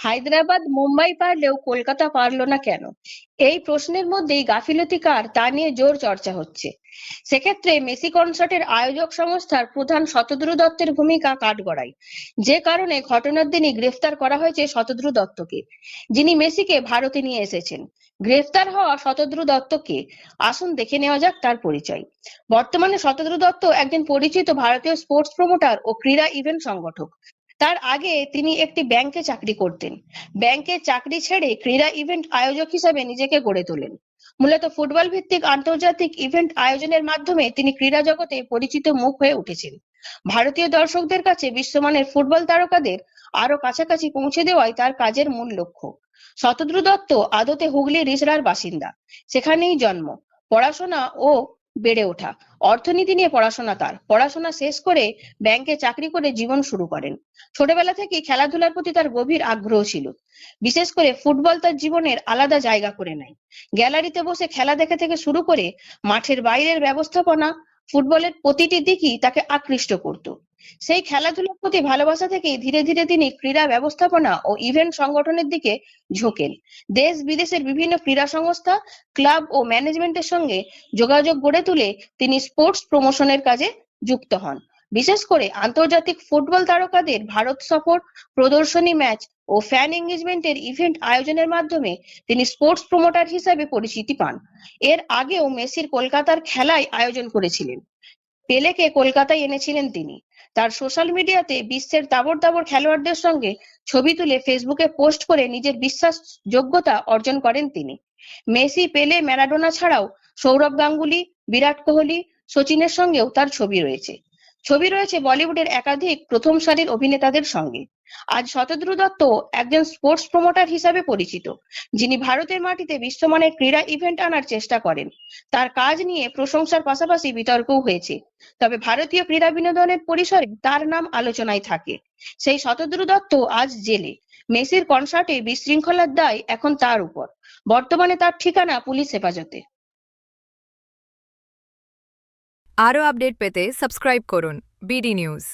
হায়দ্রাবাদ মুম্বাই পারলেও কলকাতা পারলো না কেন? এই প্রশ্নের মধ্যেই গাফিলতি কার তা নিয়ে জোর চর্চা হচ্ছে। সেক্ষেত্রে মেসি কনসার্টের আয়োজক সংস্থার প্রধান শতদ্রু দত্তের ভূমিকা কাঠগড়ায়। যে কারণে ঘটনার দিনই গ্রেফতার করা হয়েছে শতদ্রু দত্তকে, যিনি মেসিকে ভারতে নিয়ে এসেছেন। গ্রেফতার হওয়া শতদ্রু দত্তকে আসুন দেখে নেওয়া যাক তার পরিচয়। বর্তমানে শতদ্রু দত্ত একজন পরিচিত ভারতীয় স্পোর্টস প্রমোটার ও ক্রীড়া ইভেন্ট সংগঠক। তার আগে তিনি একটি ব্যাংকে চাকরি করতেন। ব্যাংকের চাকরি ছেড়ে ক্রীড়া ইভেন্ট আয়োজক হিসেবে নিজেকে গড়ে তোলেন। মূলত ফুটবল ভিত্তিক আন্তর্জাতিক ইভেন্ট আয়োজনের মাধ্যমে তিনি ক্রীড়া জগতে পরিচিত মুখ হয়ে উঠেছেন। ভারতীয় দর্শকদের কাছে বিশ্বমানের ফুটবল তারকাদের আরো কাছাকাছি পৌঁছে দেওয়াই তার কাজের মূল লক্ষ্য। শতদ্রু দত্ত আদতে হুগলি রিষড়ার বাসিন্দা। সেখানেই জন্ম, পড়াশোনা ও বেড়ে ওঠা। অর্থনীতি নিয়ে পড়াশোনা তার। পড়াশোনা শেষ করে ব্যাংকে চাকরি করে জীবন শুরু করেন। ছোটবেলা থেকেই খেলাধুলার প্রতি তার গভীর আগ্রহ ছিল। বিশেষ করে ফুটবল তার জীবনের আলাদা জায়গা করে নেয়। গ্যালারিতে বসে খেলা দেখা থেকে শুরু করে মাঠের বাইরের ব্যবস্থাপনা, ফুটবলের প্রতিটি দিকই তাকে আকৃষ্ট করত। সেই খেলাধুলার প্রতি ভালোবাসা থেকেই ধীরে ধীরে তিনি ক্রীড়া ব্যবস্থাপনা ও ইভেন্ট সংগঠনের দিকে ঝোঁকেন। দেশ বিদেশের বিভিন্ন ক্রীড়া সংস্থা, ক্লাব ও ম্যানেজমেন্টের সঙ্গে যোগাযোগ গড়ে তুলে তিনি স্পোর্টস প্রমোশনের কাজে যুক্ত হন। বিশেষ করে আন্তর্জাতিক ফুটবল তারকাদের ভারত সফর, প্রদর্শনী ম্যাচ ও ফ্যান এঙ্গেজমেন্টের ইভেন্ট আয়োজনের মাধ্যমে তিনি স্পোর্টস প্রমোটার হিসেবে পরিচিতি পান। এর আগেও মেসির কলকাতার খেলায় আয়োজন করেছিলেন। পেলেকে কলকাতায় এনেছিলেন তিনি। তার সোশ্যাল মিডিয়াতে বিশ্বের তাবড় তাবড় খেলোয়াড়দের সঙ্গে ছবি তুলে ফেসবুকে পোস্ট করে নিজের বিশ্বাসযোগ্যতা অর্জন করেন তিনি। মেসি, পেলে, ম্যারাডোনা ছাড়াও সৌরভ গাঙ্গুলি, বিরাট কোহলি, সচিনের সঙ্গেও তার ছবি রয়েছে বলিউডের একাধিক প্রথম সারির অভিনেতাদের সঙ্গে। আজ শতদ্রু দত্ত একজন স্পোর্টস প্রমোটার হিসাবে পরিচিত, যিনি ভারতের মাটিতে বিশ্বমানের ক্রীড়া ইভেন্ট আনার চেষ্টা করেন। তার কাজ নিয়ে প্রশংসার পাশাপাশি বিতর্কও হয়েছে। তবে ভারতীয় ক্রীড়া বিনোদনের পরিসরে তার নাম আলোচনায় থাকে। সেই শতদ্রু দত্ত আজ জেলে। মেসির কনসার্টে বিশৃঙ্খলার দায় এখন তার উপর। বর্তমানে তার ঠিকানা পুলিশ হেফাজতে। আরও আপডেট পেতে সাবস্ক্রাইব করুন বিডি নিউজ।